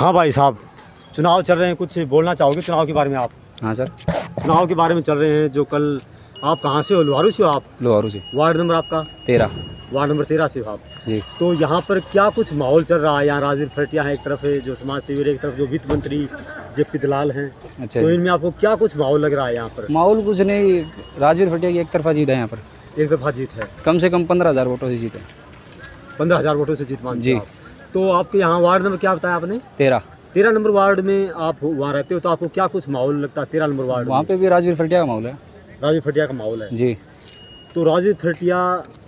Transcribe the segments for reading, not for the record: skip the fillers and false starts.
हाँ भाई साहब, चुनाव चल रहे हैं, कुछ बोलना चाहोगे चुनाव के बारे में आप? हाँ सर। चुनाव के बारे में चल रहे हैं जो कल, आप कहाँ से हो? लोहारू से हो आप? लोहारू से। वार्ड नंबर आपका 13। वार्ड नंबर 13 से हो आप? जी। तो यहाँ पर क्या कुछ माहौल चल रहा है? यहाँ राजवीर फरटिया है एक तरफ, है जो समाज सेवी, एक तरफ जो वित्त मंत्री जेपी दलाल हैं। अच्छा तो जी। इनमें आपको क्या कुछ माहौल लग रहा है यहाँ पर? माहौल कुछ नहीं, राजवीर फटिया की एक तरफा जीत है यहाँ पर। एक तरफा जीत है, कम से कम 15,000 वोटों से जीत है। 15,000 वोटों से जीत मानते जी। हो आप? तो आपके यहाँ वार्ड नंबर क्या बताया आपने? 13 नंबर वार्ड में आप वहाँ रहते हो, तो आपको क्या कुछ माहौल लगता है 13 नंबर वार्ड? वहाँ पे भी राजवीर फटिया का माहौल है। राजवीर फटिया का माहौल है जी। तो राजवीर फटिया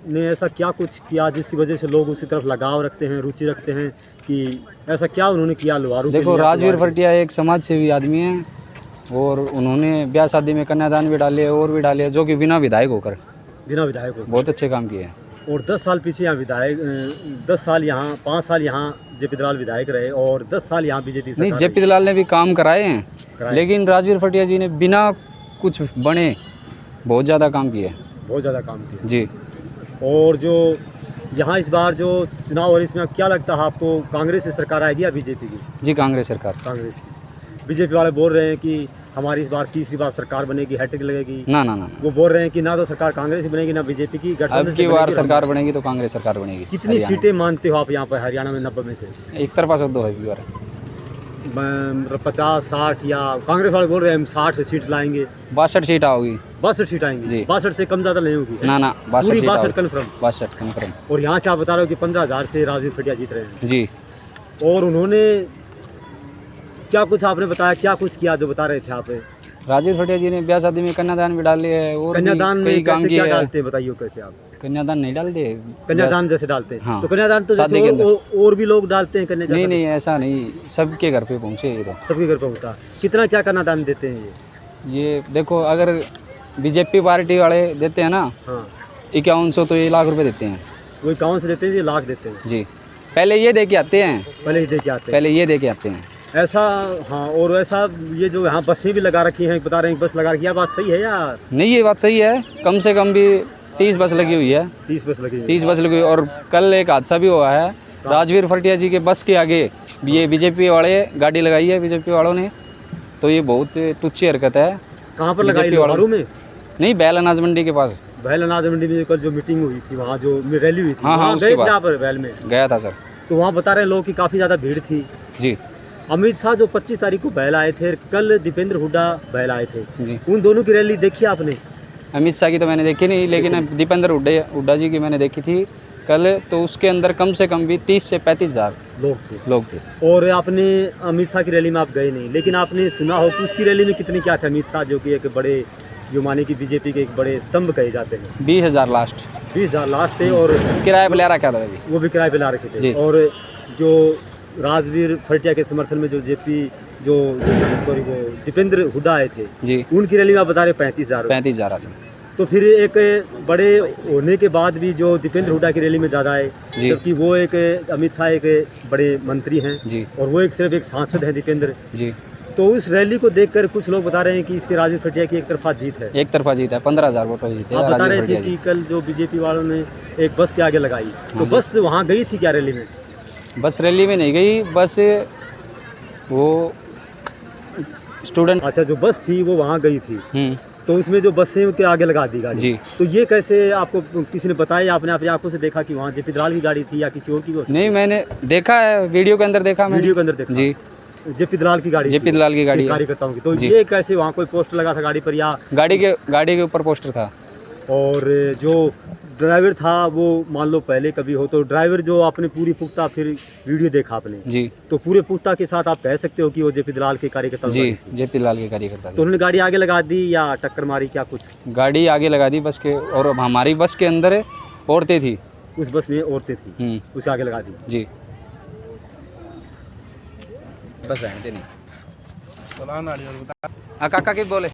ने ऐसा क्या कुछ किया जिसकी वजह से लोग उसी तरफ लगाव रखते हैं, रुचि रखते हैं, कि ऐसा क्या उन्होंने किया लोहारू के देखो, लिए? राजवीर फटिया एक समाज सेवी आदमी है और उन्होंने ब्याह शादी में कन्यादान भी डाले और भी डाले, जो कि बिना विधायक होकर बिना विधायक हो बहुत अच्छे काम किए हैं। और 10 साल पीछे यहाँ विधायक, 10 साल यहाँ, 5 साल यहाँ जेपी दलाल विधायक रहे और 10 साल यहाँ बीजेपी नहीं, जेपी दलाल ने भी काम कराए हैं, लेकिन राजवीर फटिया जी ने बिना कुछ बने बहुत ज़्यादा काम किए हैं। बहुत ज़्यादा काम किया जी। और जो यहाँ इस बार जो चुनाव हो रही, इसमें क्या लगता है आपको, कांग्रेस की सरकार आएगी या बीजेपी की? जी, कांग्रेस सरकार। कांग्रेस की। बीजेपी वाले बोल रहे हैं कि हमारी इस बार तीसरी बार सरकार बनेगी, हैट्रिक लगेगी। ना ना ना, वो बोल रहे हैं कि ना तो सरकार कांग्रेस की बनेगी ना बीजेपी की, अब की बार सरकार बनेगी तो कांग्रेस सरकार बनेगी। कितनी सीटें मानते हो आप यहाँ पर हरियाणा में? 90 में से एक तरफा शब्द है की बार 50 60, या कांग्रेस वाले बोल रहे हैं हम 60 सीट लाएंगे। 62 सीट आओगी। 62 सीट आएंगी जी। 62 से कम ज़्यादा नहीं होगी? ना ना, 62 सीट 62 कन्फर्म। 62 कन्फर्म। और यहाँ से आप बता रहे हो कि 15,000 से राजवीर फटिया जीत रहे हैं। जी। और उन्होंने क्या कुछ आपने बताया, क्या कुछ किया जो बता रहे थे आप? राजवीर फटिया जी ने ब्याह शादी में कन्यादान भी डाले है और कन्यादान कई में काम कैसे किए क्या हैं। डालते हैं बताइए कैसे आप? कन्यादान नहीं डालते, कन्यादान जैसे डालते हैं? हाँ। तो कन्यादान तो शादी जैसे के अंदर। और भी लोग डालते हैं कन्यादान? नहीं नहीं, ऐसा नहीं, सबके घर पे पहुँचे ये तो। सबके घर पर होता है। कितना क्या कन्यादान देते हैं ये देखो, अगर बीजेपी पार्टी वाले देते हैं ना, हाँ 5100, तो ये लाख रुपए देते हैं। वो अकाउंट से देते हैं, ये लाख देते हैं? जी, पहले ये दे के आते हैं। पहले ही दे के आते हैं? पहले ये दे के आते हैं ऐसा? हाँ। और ऐसा ये जो यहाँ बसें भी लगा रखी हैं, बता रहे हैं बस लगा रखी है, बात सही है या नहीं? ये बात सही है, कम से कम भी 30 बस लगी हुई है। 30 बस लगी है? 30 बस लगी हुई। और कल एक हादसा भी हुआ है, राजवीर फटिया जी के बस के आगे ये बीजेपी वाले गाड़ी लगाई है, बीजेपी वालों ने। तो ये बहुत तुच्छ हरकत है। कहाँ पर लगाई? लोहारू में? नहीं, बैल अनाज मंडी के पास। बैल अनाज मंडी में कल जो मीटिंग हुई थी, वहाँ जो रैली हुई थी, हाँ, वहाँ उसके गए थे बाद। आप? बैल में गया था सर। तो वहाँ बता रहे हैं लोग कि काफ़ी ज़्यादा भीड़ थी। जी। अमित शाह जो 25 तारीख को बैल आए थे, कल दीपेंद्र हुड्डा बैल आए थे, जी। उन दोनों की रैली देखी आपने? अमित शाह की तो मैंने देखी नहीं, लेकिन दीपेंद्र हुड्डा जी की मैंने देखी थी कल। तो उसके अंदर कम से कम भी 30 से 35,000 लोग थे। और आपने अमित शाह की रैली में आप गए नहीं, लेकिन आपने सुना हो कि उसकी रैली में कितने क्या थे? अमित शाह जो कि एक बड़े, जो माने कि बीजेपी के एक बड़े स्तंभ कहे जाते हैं। 20,000 लास्ट। 20,000 लास्ट थे। और किराए पे ले रखा था अभी। वो भी किराए पे ला रखे थे। जी। और जो राजवीर फटिया के समर्थन में जो सॉरी वो दीपेंद्र हुड्डा आए थे, जी, उनकी रैली में आप बता रहे 35,000। 35,000 आते। तो फिर एक बड़े होने के बाद भी जो दीपेंद्र हुड्डा की रैली में ज़्यादा आए, जी। जबकि वो एक अमित शाह एक बड़े मंत्री हैं जी। और वो सिर्फ एक सांसद हैं दीपेंद्र। जी। तो उस रैली को देखकर कुछ लोग बता रहे हैं कि इससे राजवीर फटिया की एक तरफा जीत है। एक तरफा जीत है, 15,000 वोटों से जीते आप बता राजवीर रहे थे फटिया कि जी। कल जो बीजेपी वालों ने एक बस के आगे लगाई, तो हाँ जी। बस वहाँ गई थी क्या रैली में? बस रैली में नहीं गई, बस वो स्टूडेंट। अच्छा, जो बस थी वो वहाँ गई थी, तो उसमें जो बसें के आगे लगा दी गाड़ी। जी। तो ये कैसे आपको किसी ने बताया, आपने अपनी आंखों से देखा कि वहाँ जेपी दलाल की गाड़ी थी या किसी और की? नहीं, मैंने देखा है, वीडियो के अंदर देखा मैंने। वीडियो के अंदर देखा? जी। जेपी दलाल की गाड़ी? जेपी दलाल की गाड़ी है। कार्यकर्ताओं की। तो जी। ये कैसे, वहाँ कोई पोस्टर लगा था गाड़ी पर या? गाड़ी के ऊपर पोस्टर था। और जो ड्राइवर था वो मान लो पहले कभी हो, तो ड्राइवर जो आपने पूरी पुख्ता फिर वीडियो देखा आपने, जी, तो पूरे पुख्ता के साथ आप कह सकते हो कि वो जेपी दलाल के कार्यकर्ता? जी, जेपी दलाल के कार्यकर्ता तो थे। उन्होंने गाड़ी आगे लगा दी या टक्कर मारी, क्या कुछ? गाड़ी आगे लगा दी बस के, और हमारी बस के अंदर औरतें थी। उस बस में औरतें थी, उसे आगे लगा दी? जी। बस रहते नहीं। काका के बोले